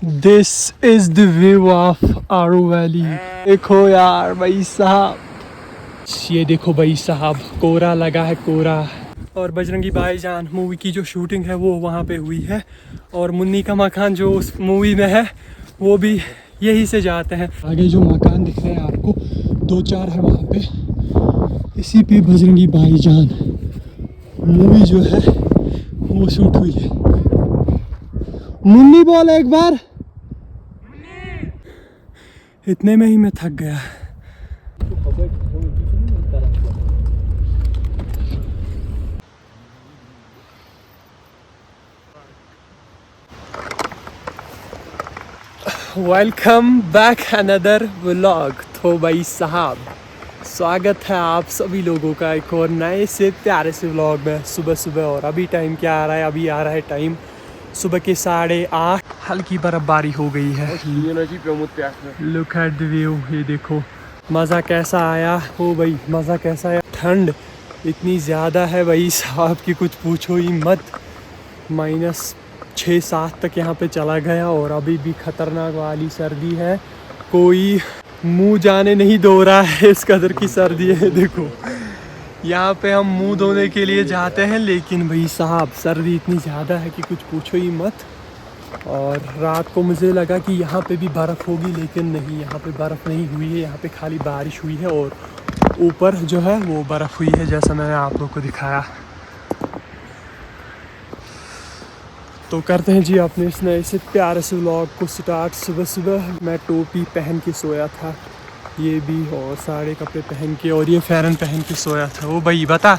This is the view of Aru valley. देखो यार भाई साहब, ये देखो भाई साहब, कोहरा लगा है, कोहरा। और बजरंगी भाईजान मूवी की जो शूटिंग है वो वहाँ पे हुई है, और मुन्नी का मकान जो उस मूवी में है वो भी यहीं से जाते हैं। आगे जो मकान दिख रहे हैं आपको, 2-4 है वहाँ पे, इसी पे बजरंगी भाईजान मूवी जो है वो शूट हुई है। मुन्नी बोल एक बार। इतने में ही मैं थक गया। Welcome back another vlog. तो भाई साहब, स्वागत है आप सभी लोगों का एक और नए से प्यारे से व्लॉग में सुबह सुबह। और अभी टाइम क्या आ रहा है? अभी आ रहा है टाइम सुबह के 8:30। हल्की बर्फबारी हो गई है। लुक एट द व्यू, ये देखो मज़ा कैसा आया हो भाई, मज़ा कैसा आया। ठंड इतनी ज़्यादा है भाई साहब कि कुछ पूछो ही मत। -6-7 तक यहाँ पे चला गया, और अभी भी ख़तरनाक वाली सर्दी है। कोई मुंह जाने नहीं दो रहा है, इस कदर की सर्दी है। देखो यहाँ पे हम मुंह धोने के लिए जाते हैं, लेकिन भाई साहब सर्दी इतनी ज़्यादा है कि कुछ पूछो ही मत। और रात को मुझे लगा कि यहाँ पे भी बर्फ़ होगी, लेकिन नहीं, यहाँ पे बर्फ़ नहीं हुई है। यहाँ पे खाली बारिश हुई है, और ऊपर जो है वो बर्फ़ हुई है, जैसा मैंने आप लोग को दिखाया। तो करते हैं जी अपने इस नए से प्यारे से व्लॉग को स्टार्ट। सुबह सुबह मैं टोपी पहन के सोया था, ये भी, और सारे कपड़े पहन के, और ये फ़ैरन पहन के सोया था। वो भाई बता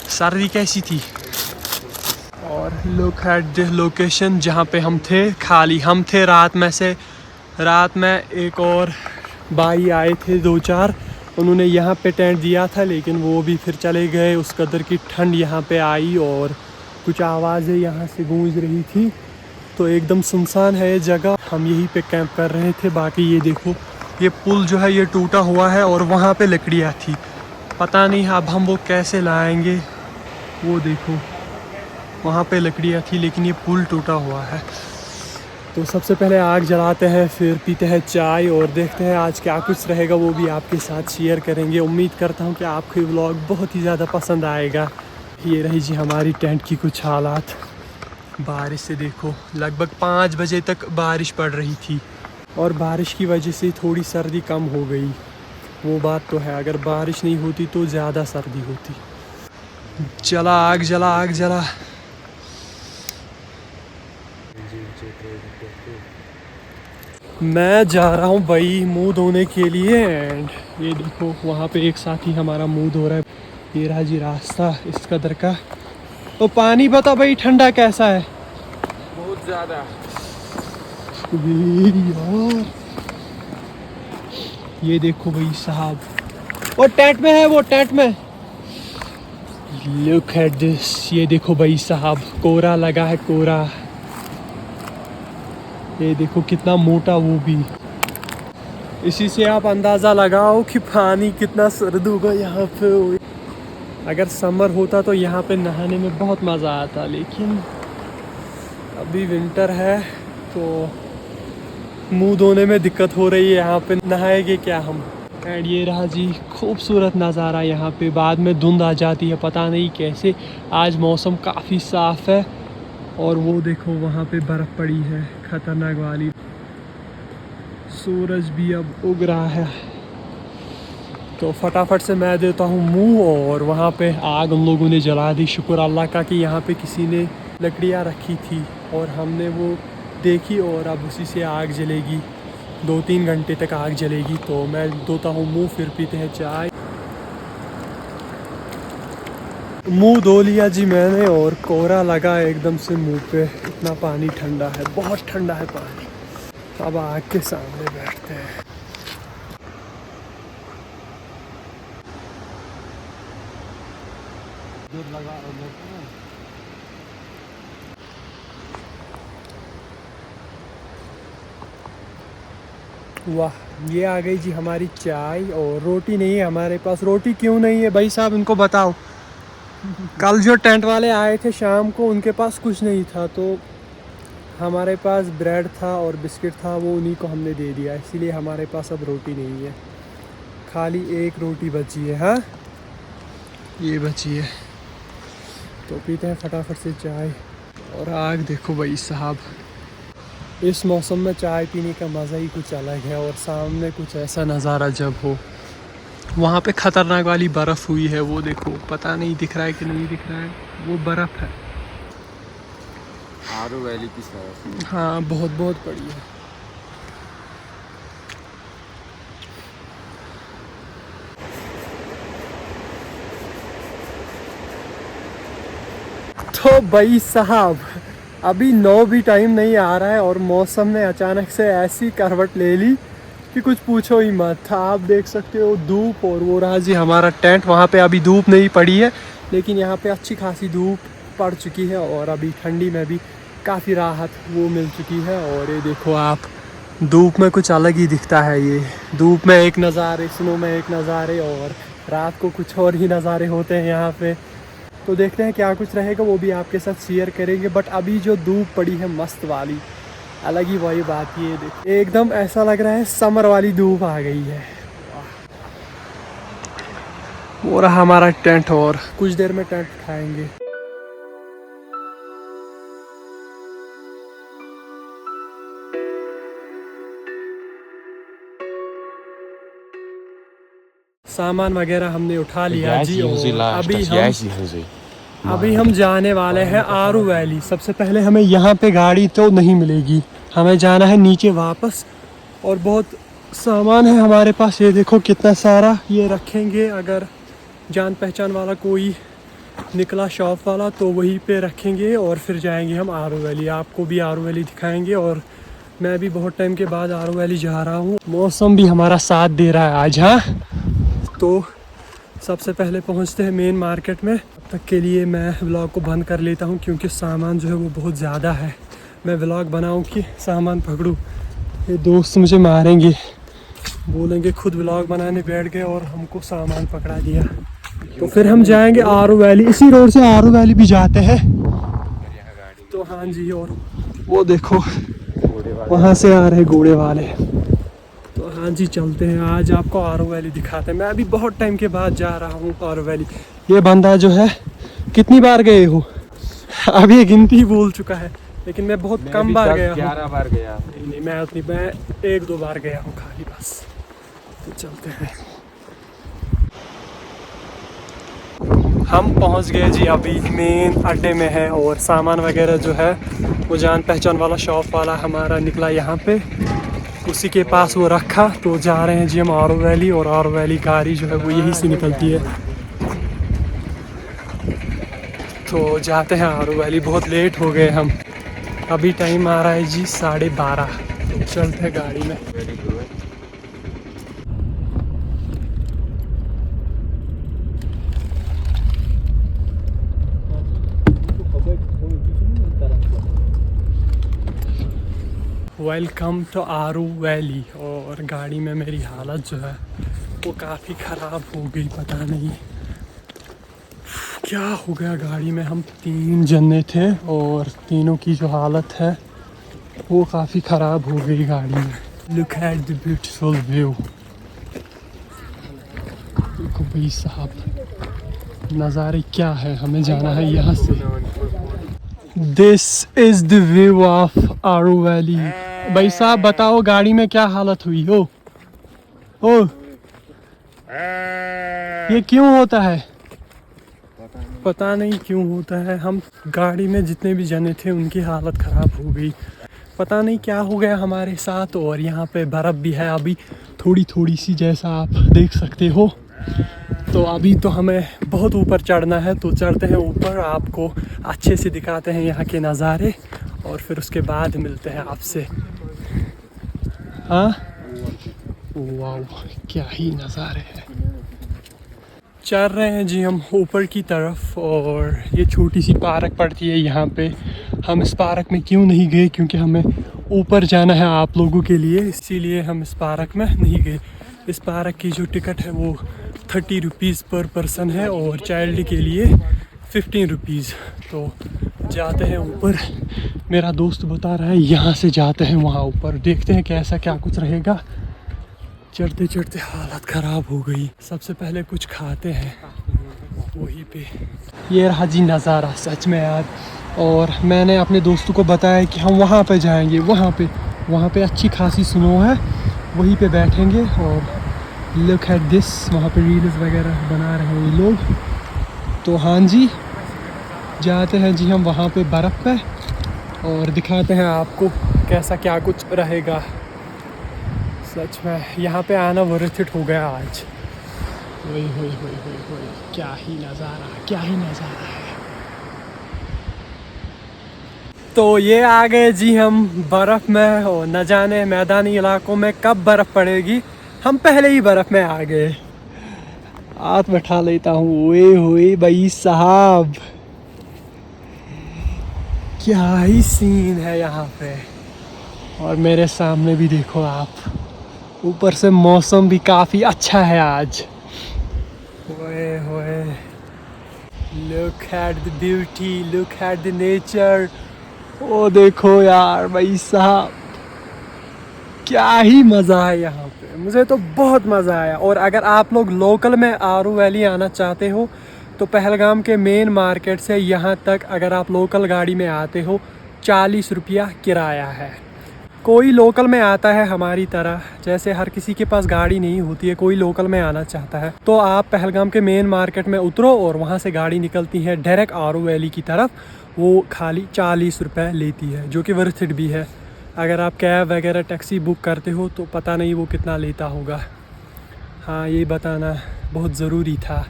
सर्दी कैसी थी? और लुक एट द लोकेशन जहाँ पे हम थे। खाली हम थे रात में एक और भाई आए थे 2-4, उन्होंने यहाँ पे टेंट दिया था, लेकिन वो भी फिर चले गए। उस कदर की ठंड यहाँ पे आई, और कुछ आवाज़ें यहाँ से गूंज रही थी। तो एकदम सुनसान है ये जगह, हम यहीं पे कैंप कर रहे थे। बाकी ये देखो, ये पुल जो है ये टूटा हुआ है, और वहाँ पे लकड़ियाँ थी, पता नहीं अब हम वो कैसे लाएंगे। वो देखो वहाँ पे लकड़ियाँ थी, लेकिन ये पुल टूटा हुआ है। तो सबसे पहले आग जलाते हैं, फिर पीते हैं चाय, और देखते हैं आज क्या कुछ रहेगा, वो भी आपके साथ शेयर करेंगे। उम्मीद करता हूँ कि आपको ये व्लॉग बहुत ही ज़्यादा पसंद आएगा। ये रही जी हमारी टेंट की कुछ हालात। बारिश से देखो, लगभग 5 बजे तक बारिश पड़ रही थी, और बारिश की वजह से थोड़ी सर्दी कम हो गई। वो बात तो है, अगर बारिश नहीं होती तो ज़्यादा सर्दी होती। चला आग जला, आग जला। मैं जा रहा हूँ भाई मुंह धोने के लिए, एंड ये देखो वहाँ पे एक साथी हमारा मुंह धो रहा है। ये रहा जी रास्ता इस कदर का। तो पानी बता भाई, ठंडा कैसा है? बहुत ज़्यादा यार ये देखो भाई साहब, वो टेंट में है, वो टेंट में। लुक एट दिस, ये देखो भाई साहब, कोहरा लगा है, कोहरा। ये देखो कितना मोटा, वो भी। इसी से आप अंदाज़ा लगाओ कि पानी कितना सर्द होगा यहाँ पे। अगर समर होता तो यहाँ पे नहाने में बहुत मज़ा आता, लेकिन अभी विंटर है तो मुंह धोने में दिक्कत हो रही है। यहाँ पे नहाएंगे क्या हम? एंड ये रहा जी खूबसूरत नज़ारा। यहाँ पे बाद में धुंध आ जाती है, पता नहीं कैसे। आज मौसम काफ़ी साफ़ है, और वो देखो वहाँ पे बर्फ़ पड़ी है ख़तरनाक वाली। सूरज भी अब उग रहा है, तो फटाफट से मैं देता हूँ मुंह। और वहाँ पे आग उन लोगों ने जला दी, शुक्र अल्लाह का कि यहाँ पे किसी ने लकड़ियाँ रखी थी, और हमने वो देखी, और अब उसी से आग जलेगी। 2-3 घंटे तक आग जलेगी। तो मैं धोता हूँ मुंह, फिर पीते हैं चाय। मुंह धो लिया जी मैंने, और कोहरा लगा एकदम से मुंह पे। इतना पानी ठंडा है, बहुत ठंडा है पानी। अब आग के सामने बैठते हैं। वाह, ये आ गई जी हमारी चाय। और रोटी नहीं है हमारे पास। रोटी क्यों नहीं है भाई साहब, इनको बताओ। कल जो टेंट वाले आए थे शाम को, उनके पास कुछ नहीं था, तो हमारे पास ब्रेड था और बिस्किट था, वो उन्हीं को हमने दे दिया, इसीलिए हमारे पास अब रोटी नहीं है, खाली एक रोटी बची है। हाँ, ये बची है, तो पीते हैं फटाफट से चाय। और आग देखो भाई साहब, इस मौसम में चाय पीने का मज़ा ही कुछ अलग है। और सामने कुछ ऐसा नज़ारा जब हो, वहाँ पे ख़तरनाक वाली बर्फ़ हुई है, वो देखो, पता नहीं दिख रहा है कि नहीं दिख रहा है, वो बर्फ़ है। आरू वैली की सड़क। हाँ, बहुत बहुत बड़ी है। तो भाई साहब, अभी 9 भी टाइम नहीं आ रहा है और मौसम ने अचानक से ऐसी करवट ले ली कि कुछ पूछो ही मत। आप देख सकते हो धूप, और वो रहा जी हमारा टेंट। वहाँ पे अभी धूप नहीं पड़ी है, लेकिन यहाँ पे अच्छी खासी धूप पड़ चुकी है और अभी ठंडी में भी काफ़ी राहत वो मिल चुकी है। और ये देखो आप, धूप में कुछ अलग ही दिखता है। ये धूप में एक नज़ारे, स्नो में एक नज़ारे, और रात को कुछ और ही नज़ारे होते हैं यहाँ पे। तो देखते हैं क्या कुछ रहेगा, वो भी आपके साथ शेयर करेंगे। बट अभी जो धूप पड़ी है मस्त वाली, अलग ही वही बात, ये देखिए एकदम ऐसा लग रहा है समर वाली धूप आ गई है। वो रहा हमारा टेंट, और कुछ देर में टेंट उठाएंगे। सामान वगैरह हमने उठा लिया जी, और अभी हम जाने वाले हैं आरू वैली। सबसे पहले हमें यहाँ पे गाड़ी तो नहीं मिलेगी, हमें जाना है नीचे वापस। और बहुत सामान है हमारे पास, ये देखो कितना सारा, ये रखेंगे। अगर जान पहचान वाला कोई निकला शॉप वाला तो वहीं पे रखेंगे, और फिर जाएंगे हम आरू वैली। आपको भी आरू वैली दिखाएंगे, और मैं भी बहुत टाइम के बाद आरू वैली जा रहा हूँ। मौसम भी हमारा साथ दे रहा है आज। हाँ, तो सबसे पहले पहुंचते हैं मेन मार्केट में। तब तक के लिए मैं व्लॉग को बंद कर लेता हूं, क्योंकि सामान जो है वो बहुत ज़्यादा है। मैं व्लॉग बनाऊं कि सामान पकड़ूं, ये दोस्त मुझे मारेंगे, बोलेंगे खुद व्लॉग बनाने बैठ गए और हमको सामान पकड़ा दिया। तो फिर हम जाएंगे आरू वैली, इसी रोड से आरू वैली भी जाते हैं। तो हाँ जी, और वो देखो वहाँ से आ रहे घोड़े वाले। तो हाँ जी, चलते हैं, आज आपको आरू वैली दिखाते हैं। मैं अभी बहुत टाइम के बाद जा रहा हूँ आरू वैली। ये बंदा जो है, कितनी बार गए हो? अभी गिनती भूल चुका है, लेकिन मैं बहुत कम बार गया हूँ। 11 बार गया। नहीं, मैं 1-2 बार गया हूँ खाली, बस। तो चलते हैं। हम पहुँच गए जी, अभी मेन अड्डे में है। और सामान वगैरह जो है वो जान पहचान वाला शॉप वाला हमारा निकला यहाँ पे, उसी के पास वो रखा। तो जा रहे हैं जी हम आरू वैली, और आरू वैली गाड़ी जो है वो यहीं से निकलती है। तो जाते हैं आरू वैली, बहुत लेट हो गए हम। अभी टाइम आ रहा है जी 12:30। तो चलते हैं गाड़ी में। Welcome to Aru valley. और गाड़ी में मेरी हालत जो है वो काफ़ी ख़राब हो गई, पता नहीं क्या हो गया गाड़ी में। हम 3 जने थे और तीनों की जो हालत है वो काफ़ी ख़राब हो गई गाड़ी में। Look at the beautiful view. देखो भाई साहब, नज़ारे क्या है, हमें जाना है यहाँ से। This is the view of Aru valley. भाई साहब बताओ, गाड़ी में क्या हालत हुई हो? ये क्यों होता है? पता नहीं क्यों होता है। हम गाड़ी में जितने भी जने थे उनकी हालत ख़राब हो गई, पता नहीं क्या हो गया हमारे साथ। और यहाँ पे बर्फ़ भी है अभी थोड़ी थोड़ी सी, जैसा आप देख सकते हो। तो अभी तो हमें बहुत ऊपर चढ़ना है, तो चढ़ते हैं ऊपर, आपको अच्छे से दिखाते हैं यहाँ के नज़ारे, और फिर उसके बाद मिलते हैं आपसे। हाँ, वाह क्या ही नज़ारे हैं। चल रहे हैं जी हम ऊपर की तरफ, और ये छोटी सी पार्क पड़ती है यहाँ पे। हम इस पार्क में क्यों नहीं गए, क्योंकि हमें ऊपर जाना है आप लोगों के लिए, इसीलिए हम इस पार्क में नहीं गए। इस पार्क की जो टिकट है वो 30 रुपीज़ पर पर्सन है, और चाइल्ड के लिए 15 रुपीज़। तो जाते हैं ऊपर। मेरा दोस्त बता रहा है यहाँ से जाते हैं वहाँ ऊपर, देखते हैं कैसा क्या कुछ रहेगा। चढ़ते चढ़ते हालत ख़राब हो गई। सबसे पहले कुछ खाते हैं वहीं पे। ये रहा जी नज़ारा सच में यार। और मैंने अपने दोस्तों को बताया कि हम वहाँ पे जाएंगे, वहाँ पे अच्छी खासी स्नो है, वहीं पे बैठेंगे। और लुक एट दिस, वहाँ पे रील्स वगैरह बना रहे हैं ये लोग। तो हाँ जी, जाते हैं जी हम वहाँ पे बर्फ़ पे और दिखाते हैं आपको कैसा क्या कुछ रहेगा। सच में यहाँ पे आना वर्थ इट हो गया आज। होई क्या ही नज़ारा है। तो ये आ गए जी हम बर्फ़ में, और न जाने मैदानी इलाकों में कब बर्फ़ पड़ेगी, हम पहले ही बर्फ़ में आ गए। हाथ बैठा लेता हूँ। ओए होए भाई साहब, क्या ही सीन है यहाँ पे। और मेरे सामने भी देखो आप, ऊपर से मौसम भी काफ़ी अच्छा है आज। ओए होए, look at the beauty, look at the nature. ओ देखो यार भाई साहब, क्या ही मज़ा है यहाँ पे। मुझे तो बहुत मज़ा आया। और अगर आप लोग लोकल में आरू वैली आना चाहते हो तो पहलगाम के मेन मार्केट से यहाँ तक अगर आप लोकल गाड़ी में आते हो 40 रुपया किराया है। कोई लोकल में आता है हमारी तरह, जैसे हर किसी के पास गाड़ी नहीं होती है, कोई लोकल में आना चाहता है तो आप पहलगाम के मेन मार्केट में उतरो और वहाँ से गाड़ी निकलती है डायरेक्ट आरू वैली की तरफ। वो खाली 40 रुपये लेती है, जो कि वर्थ इट भी है। अगर आप कैब वगैरह टैक्सी बुक करते हो तो पता नहीं वो कितना लेता होगा। हाँ, ये बताना बहुत ज़रूरी था।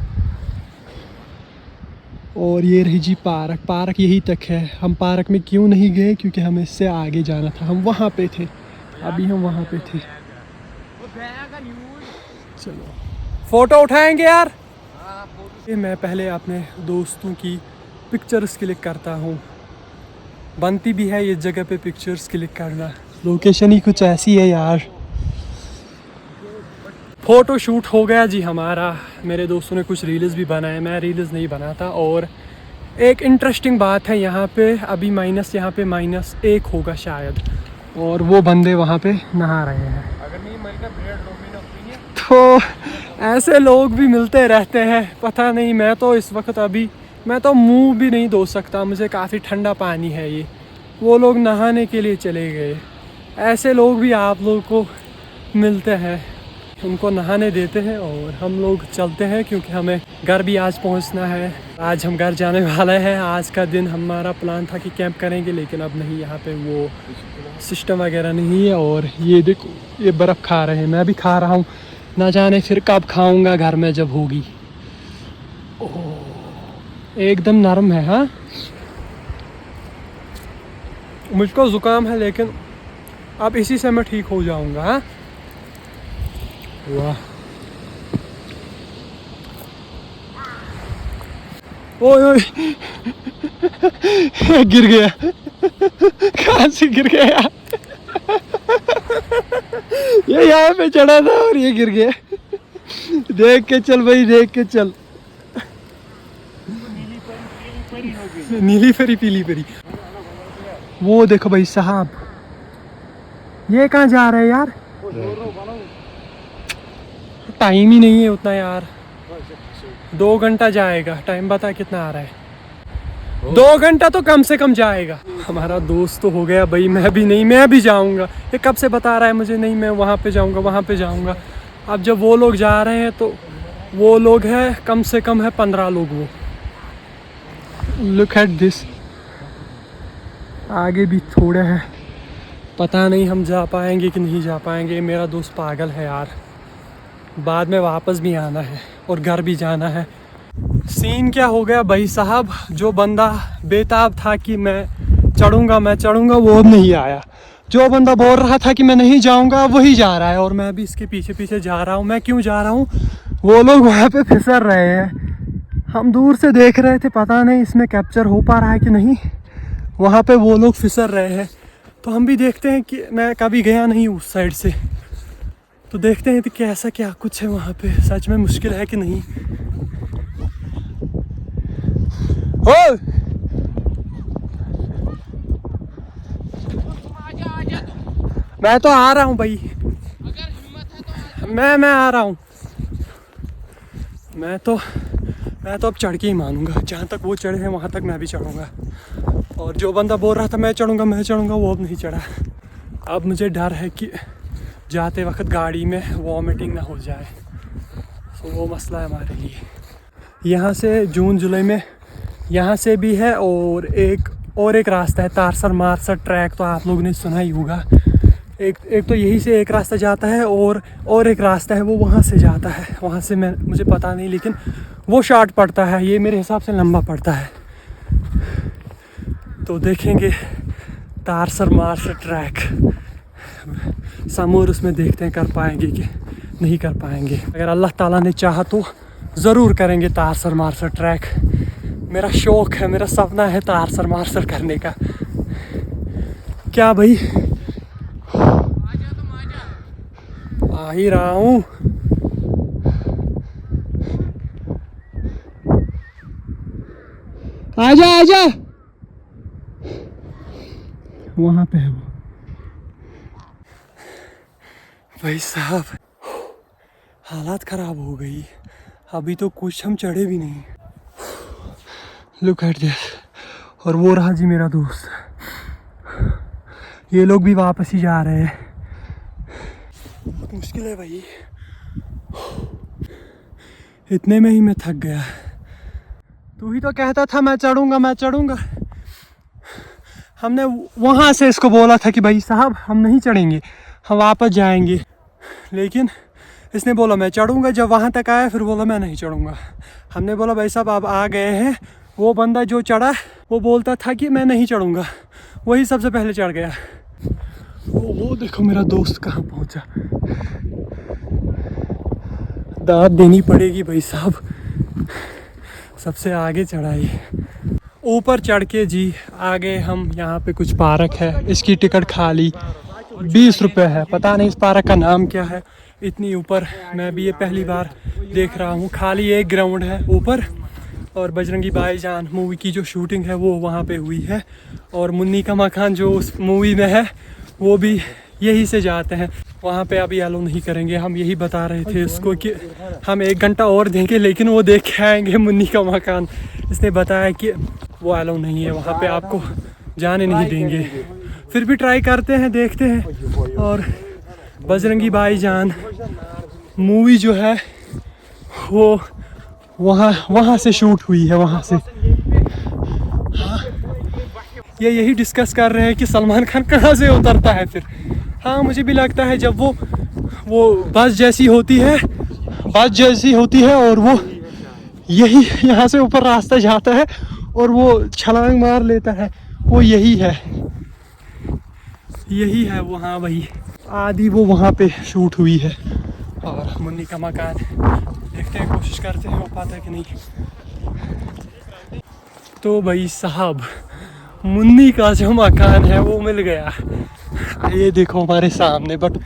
और ये रही जी पार्क यही तक है। हम पार्क में क्यों नहीं गए, क्योंकि हमें इससे आगे जाना था, हम वहाँ पे थे, अभी हम वहाँ पे थे। चलो फ़ोटो उठाएंगे यार। मैं पहले अपने दोस्तों की पिक्चर्स क्लिक करता हूँ, बनती भी है ये जगह पे पिक्चर्स क्लिक करना। लोकेशन ही कुछ ऐसी है यार। फ़ोटो शूट हो गया जी हमारा। मेरे दोस्तों ने कुछ रील्स भी बनाए, मैं रील्स नहीं बनाता। और एक इंटरेस्टिंग बात है यहाँ पे, अभी यहाँ पे -1 होगा शायद, और वो बंदे वहाँ पे नहा रहे हैं। तो ऐसे लोग भी मिलते रहते हैं, पता नहीं। मैं तो इस वक्त मैं तो मुंह भी नहीं धो सकता, मुझे काफ़ी ठंडा पानी है ये। वो लोग नहाने के लिए चले गए। ऐसे लोग भी आप लोगों को मिलते हैं, उनको नहाने देते हैं और हम लोग चलते हैं, क्योंकि हमें घर भी आज पहुंचना है। आज हम घर जाने वाले हैं। आज का दिन हमारा प्लान था कि कैंप करेंगे, लेकिन अब नहीं, यहाँ पे वो सिस्टम वगैरह नहीं है। और ये देखो, ये बर्फ़ खा रहे हैं, मैं भी खा रहा हूँ। ना जाने फिर कब खाऊंगा घर में जब होगी। ओह, एकदम नरम है। हाँ, मुझको ज़ुकाम है, लेकिन अब इसी से मैं ठीक हो जाऊंगा। हाँ, वाह, ओए ओए गिर गया। कहाँ से गिर गया यार? ये यहाँ पे चढ़ा था और ये गिर गया। देख के चल भाई, देख के चल। नीली परी पीली परी। वो देखो भाई साहब, ये कहाँ जा रहे हैं यार? टाइम ही नहीं है उतना यार। 2 घंटा जाएगा, टाइम बता कितना आ रहा है? 2 घंटा तो कम से कम जाएगा। हमारा दोस्त तो हो गया भाई, मैं भी जाऊंगा। ये कब से बता रहा है मुझे, नहीं मैं वहाँ पे जाऊंगा। अब जब वो लोग जा रहे हैं तो वो लोग हैं, कम से कम है 15 लोग। वो लुक एट दिस। आगे भी थोड़े हैं, पता नहीं हम जा पाएंगे कि नहीं जा पाएंगे। मेरा दोस्त पागल है यार, बाद में वापस भी आना है और घर भी जाना है। सीन क्या हो गया भाई साहब, जो बंदा बेताब था कि मैं चढ़ूंगा वो नहीं आया। जो बंदा बोल रहा था कि मैं नहीं जाऊंगा वही जा रहा है, और मैं भी इसके पीछे जा रहा हूँ। मैं क्यों जा रहा हूँ? वो लोग वहाँ पे फिसल रहे हैं, हम दूर से देख रहे थे, पता नहीं इसमें कैप्चर हो पा रहा है कि नहीं। वहाँ पे वो लोग फिसल रहे हैं, तो हम भी देखते हैं कि मैं कभी गया नहीं उस साइड से, तो देखते हैं कि कैसा क्या कुछ है वहाँ पे, सच में मुश्किल है कि नहीं। मैं तो आ रहा हूँ भाई, मैं आ रहा हूँ। मैं तो अब चढ़ के ही मानूंगा, जहाँ तक वो चढ़े हैं वहाँ तक मैं भी चढ़ूँगा। और जो बंदा बोल रहा था मैं चढ़ूँगा वो अब नहीं चढ़ा। अब मुझे डर है कि जाते वक्त गाड़ी में वॉमिटिंग ना हो जाए, तो वो मसला है हमारे लिए। यहाँ से जून जुलाई में यहाँ से भी है, और एक रास्ता है तारसर मारसर ट्रैक, तो आप लोगों ने सुना ही होगा। एक तो यहीं से एक रास्ता जाता है, और एक रास्ता है वो वहाँ से जाता है। वहाँ से मुझे पता नहीं, लेकिन वो शॉर्ट पड़ता है, ये मेरे हिसाब से लंबा पड़ता है। तो देखेंगे तारसर मारसर ट्रैक, समूर उसमें देखते हैं कर पाएंगे कि नहीं कर पाएंगे। अगर अल्लाह ताला ने चाहा तो ज़रूर करेंगे तारसर मारसर ट्रैक। मेरा शौक़ है, मेरा सपना है तारसर मारसर करने का। क्या भाई, आ ही रहा हूँ। आजा वहाँ पे है वो। भाई साहब हालात ख़राब हो गई, अभी तो कुछ हम चढ़े भी नहीं। Look at this. और वो रहा जी मेरा दोस्त, ये लोग भी वापस ही जा रहे हैं। बहुत मुश्किल है भाई, इतने में ही मैं थक गया। तू ही तो कहता था मैं चढ़ूंगा। हमने वहाँ से इसको बोला था कि भाई साहब हम नहीं चढ़ेंगे, हम वापस जाएंगे, लेकिन इसने बोला मैं चढ़ूंगा। जब वहाँ तक आया फिर बोला मैं नहीं चढ़ूंगा। हमने बोला भाई साहब आप आ गए हैं। वो बंदा जो चढ़ा वो बोलता था कि मैं नहीं चढ़ूंगा, वही सबसे पहले चढ़ गया। वो देखो मेरा दोस्त कहाँ पहुँचा। दाद देनी पड़ेगी भाई साहब, सबसे आगे चढ़ाई। ऊपर चढ़ के जी आगे हम यहाँ पे कुछ पार्क है, इसकी टिकट खाली 20 रुपये है। पता नहीं इस पार्क का नाम क्या है, इतनी ऊपर मैं भी ये पहली बार देख रहा हूँ। खाली एक ग्राउंड है ऊपर, और बजरंगी भाईजान मूवी की जो शूटिंग है वो वहाँ पे हुई है, और मुन्नी का मकान जो उस मूवी में है वो भी यहीं से जाते हैं। वहाँ पे अभी अलो नहीं करेंगे। हम यही बता रहे थे उसको कि हम 1 घंटा और देंगे, लेकिन वो देख के आएंगे मुन्नी का मकान। इसने बताया कि वो अलो नहीं है वहाँ पे, आपको जाने नहीं देंगे। फिर भी ट्राई करते हैं, देखते हैं। और बजरंगी भाईजान मूवी जो है वो वहाँ से शूट हुई है, वहाँ से। हाँ, ये यही डिस्कस कर रहे हैं कि सलमान खान कहाँ से उतरता है फिर। हाँ मुझे भी लगता है जब वो बस जैसी होती है और वो यही यहाँ से ऊपर रास्ता जाता है और वो छलांग मार लेता है, वो यही है वो। हाँ भाई आदि वो वहाँ पे शूट हुई है। और मुन्नी का मकान देखते हैं, कोशिश करते हैं हो पाता है कि नहीं। तो भाई साहब मुन्नी का जो मकान है वो मिल गया, ये देखो हमारे सामने। बट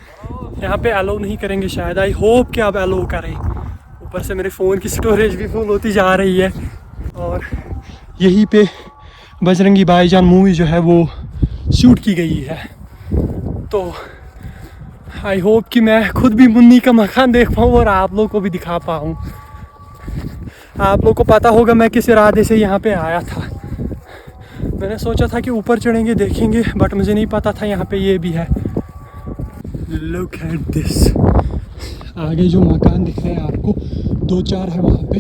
यहाँ पे अलाउ नहीं करेंगे शायद, आई होप कि आप अलाउ करें। ऊपर से मेरे फ़ोन की स्टोरेज भी फुल होती जा रही है। और यहीं पे बजरंगी भाईजान मूवी जो है वो शूट की गई है। तो आई होप कि मैं खुद भी मुन्नी का मकान देख पाऊँ और आप लोगों को भी दिखा पाऊँ। आप लोगों को पता होगा मैं किस इरादे से यहाँ पे आया था। मैंने सोचा था कि ऊपर चढ़ेंगे देखेंगे, बट मुझे नहीं पता था यहाँ पे ये भी है। Look at this. आगे जो मकान दिख रहे हैं आपको 2-4 है वहाँ पे,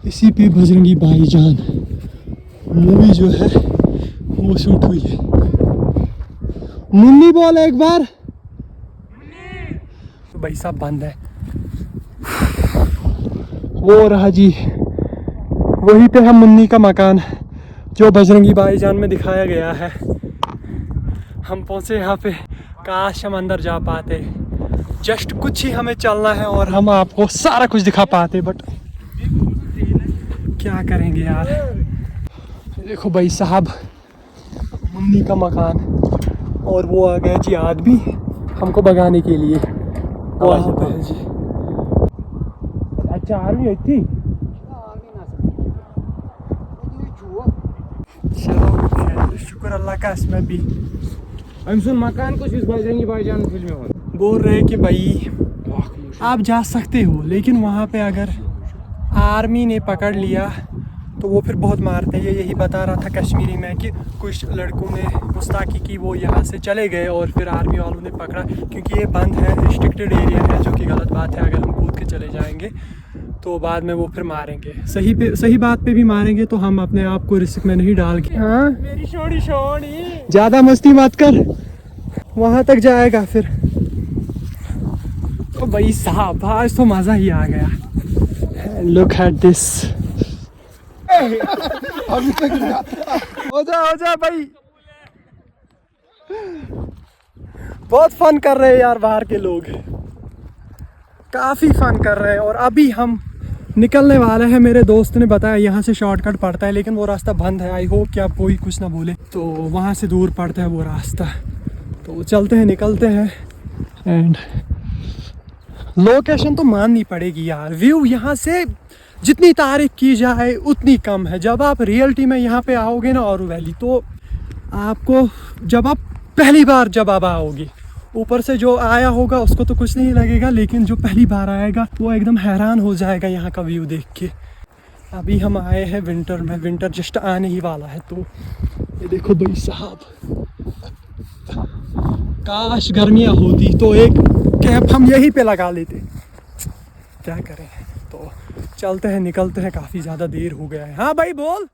इसी पे बजरंगी भाईजान मूवी जो है वो शूट हुई है। मुन्नी बोल एक बार। तो भाई साहब बंद है। वो रहा जी, वही पे है मुन्नी का मकान जो बजरंगी भाईजान में दिखाया गया है। हम पहुँचे यहाँ पे, काश हम अंदर जा पाते। जस्ट कुछ ही हमें चलना है और हम आपको सारा कुछ दिखा पाते, बट क्या करेंगे यार। देखो भाई साहब मुन्नी का मकान, और वो आ गया जी आदमी हमको भगाने के लिए। वहाँ पे है जी। अच्छा आर्मी थी। चलो शुक्र अल्लाह का, इसमें भी मकान कुछ भाईजान फिल्म में बोल रहे कि भाई आप जा सकते हो, लेकिन वहाँ पे अगर आर्मी ने पकड़ लिया तो वो फिर बहुत मारते हैं। ये यही बता रहा था कश्मीरी में कि कुछ लड़कों ने गुस्ताखी की, वो यहाँ से चले गए और फिर आर्मी वालों ने पकड़ा, क्योंकि ये बंद है, रिस्ट्रिक्टेड एरिया है, जो कि गलत बात है। अगर हम कूद के चले जाएंगे तो बाद में वो फिर मारेंगे, सही बात पे भी मारेंगे, तो हम अपने आप को रिस्क में नहीं डाल के। हाँ मेरी छोड़ी ज़्यादा मस्ती मत कर, वहाँ तक जाएगा फिर। तो भाई साहब आज तो मज़ा ही आ गया। Look at this. हो जा भाई, बहुत फन कर रहे हैं यार, बाहर के लोग काफ़ी फन कर रहे हैं। और अभी हम निकलने वाले हैं। मेरे दोस्त ने बताया यहाँ से शॉर्टकट पड़ता है, लेकिन वो रास्ता बंद है। आई होप कि आप कोई कुछ ना बोले, तो वहाँ से दूर पड़ता है वो रास्ता। तो चलते हैं, निकलते हैं। एंड लोकेशन तो माननी पड़ेगी यार, व्यू यहाँ से जितनी तारीफ की जाए उतनी कम है। जब आप रियलिटी में यहाँ पे आओगे ना औरू वैली, तो आपको जब आप पहली बार जब आप आओगे, ऊपर से जो आया होगा उसको तो कुछ नहीं लगेगा, लेकिन जो पहली बार आएगा वो एकदम हैरान हो जाएगा यहाँ का व्यू देख के। अभी हम आए हैं विंटर में, विंटर जस्ट आने ही वाला है। तो ये देखो भाई साहब, काश गर्मियाँ होती तो एक कैंप हम यहीं पे लगा लेते, क्या करें। तो चलते हैं, निकलते हैं, काफ़ी ज़्यादा देर हो गया है। हाँ भाई बोल।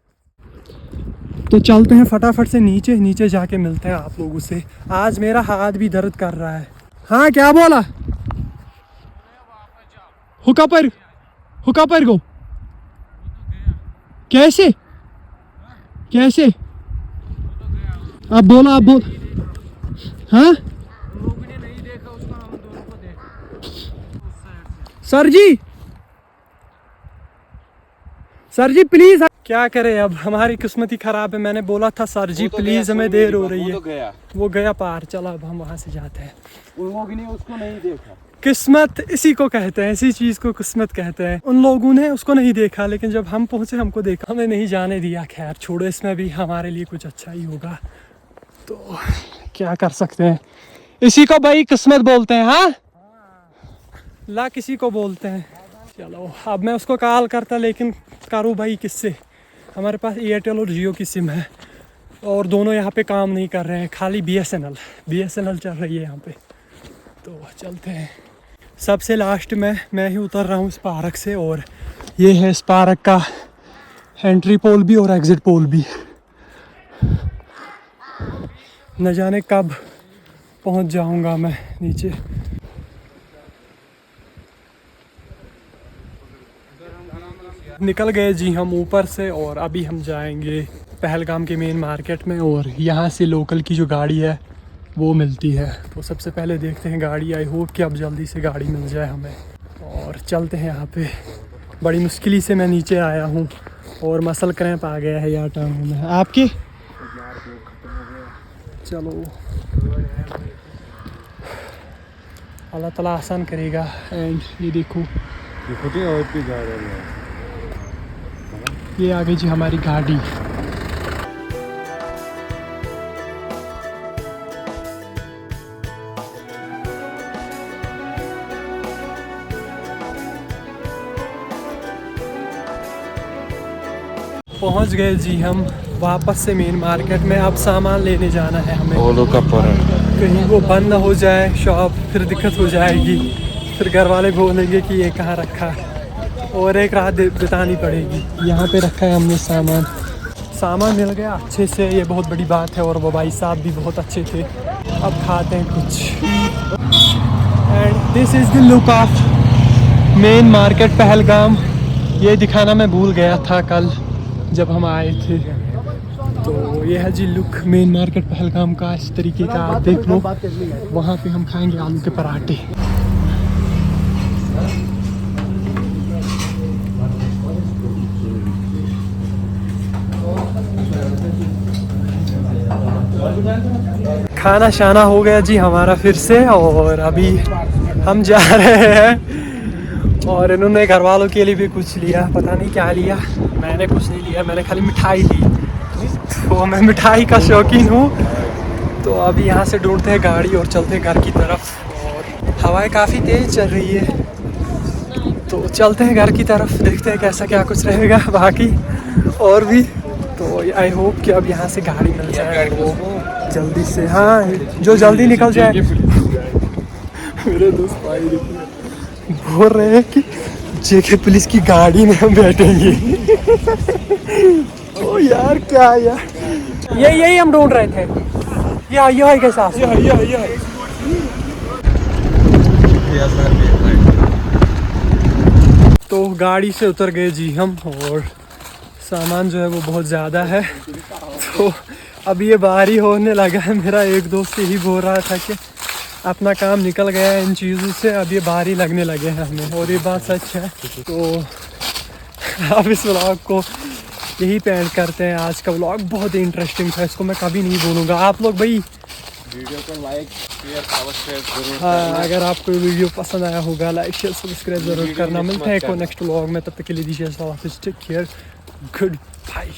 तो चलते हैं फटाफट से नीचे जाके मिलते हैं आप लोगों से। आज मेरा हाथ भी दर्द कर रहा है। हाँ क्या बोला? हुक्का पर गो कैसे आप बोल। हाँ सर जी प्लीज। क्या करें अब, हमारी किस्मत ही खराब है। मैंने बोला था सर जी प्लीज, हमें देर हो रही है। वो गया पार। चला अब हम वहाँ से जाते हैं। उन लोगों ने उसको नहीं देखा। किस्मत इसी को कहते हैं, इसी चीज़ को किस्मत कहते हैं। उन लोगों ने उसको नहीं देखा, लेकिन जब हम पहुँचे हमको देखा, हमें नहीं जाने दिया। खैर छोड़ो, इसमें भी हमारे लिए कुछ अच्छा ही होगा, तो क्या कर सकते हैं। इसी को भाई किस्मत बोलते हैं। हाँ ला किसी को बोलते हैं। चलो अब मैं उसको कॉल करता, लेकिन करूँ भाई किससे? हमारे पास एयरटेल और जियो की सिम है, और दोनों यहाँ पे काम नहीं कर रहे हैं, खाली BSNL चल रही है यहाँ पे। तो चलते हैं। सबसे लास्ट में मैं ही उतर रहा हूँ इस पार्क से, और ये है इस पार्क का एंट्री पोल भी और एग्ज़िट पोल भी। न जाने कब पहुँच जाऊँगा मैं नीचे। निकल गए जी हम ऊपर से, और अभी हम जाएंगे पहलगाम के मेन मार्केट में, और यहाँ से लोकल की जो गाड़ी है वो मिलती है। तो सबसे पहले देखते हैं गाड़ी। आई होप कि अब जल्दी से गाड़ी मिल जाए हमें, और चलते हैं। यहाँ पे बड़ी मुश्किल से मैं नीचे आया हूँ, और मसल क्रैम्प आ गया है यार टांगों में। आपके चलो अल्लाह ताला आसान करेगा। एंड ये देखो, ये आ गई जी हमारी गाड़ी। पहुंच गए जी हम वापस से मेन मार्केट में। अब सामान लेने जाना है हमें। कहीं वो बंद ना हो जाए शॉप, फिर दिक्कत हो जाएगी। फिर घर वाले बोलेंगे कि ये कहाँ रखा, और एक रात बितानी पड़ेगी। यहाँ पे रखा है हमने सामान मिल गया अच्छे से, ये बहुत बड़ी बात है। और वो भाई साहब भी बहुत अच्छे थे। अब खाते हैं कुछ। And this is the look of main market Pahalgam. ये दिखाना मैं भूल गया था कल जब हम आए थे। तो ये है जी लुक मेन मार्केट पहलगाम का, इस तरीके का आप देख लो। वहाँ पे हम खाएंगे आलू के पराठे। खाना शाना हो गया जी हमारा फिर से, और अभी हम जा रहे हैं। और इन्होंने घर वालों के लिए भी कुछ लिया, पता नहीं क्या लिया। मैंने कुछ नहीं लिया, मैंने खाली मिठाई ली। तो मैं मिठाई का शौकीन हूँ, तो अभी यहाँ से ढूंढते हैं गाड़ी और चलते हैं घर की तरफ। और हवाएं काफ़ी तेज़ चल रही है, तो चलते हैं घर की तरफ, देखते हैं कैसा क्या कुछ रहेगा बाकी और भी। तो आई होप कि अब यहाँ से गाड़ी मिल जाए वो जल्दी से, हाँ जो जल्दी निकल जाए। मेरे दोस्त भाई बोल रहे हैं कि जेके पुलिस की गाड़ी में हम बैठेंगे। ओ यार क्या यार, यही हम ढूंढ रहे थे। ये है कैसा तो गाड़ी से उतर गए जी हम, और सामान जो है वो बहुत ज़्यादा है। तो अब ये बाहर ही होने लगा है। मेरा एक दोस्त यही बोल रहा था कि अपना काम निकल गया है इन चीज़ों से, अब ये बाहर ही लगने लगे हैं हमें, और ये बात सच है। तो अब इस व्लॉग को यही पे एंड करते हैं। आज का व्लॉग बहुत ही इंटरेस्टिंग था, इसको मैं कभी नहीं भूलूंगा। आप लोग भाई वीडियो को लाइक शेयर सब्सक्राइब जरूर हाँ, अगर आपको ये वीडियो पसंद आया होगा लाइक शेयर सब्सक्राइब जरूर करना। मिलते हैं को नेक्स्ट व्लॉग में, तब तक के लिए दीजिए टेक केयर, गुड बाय।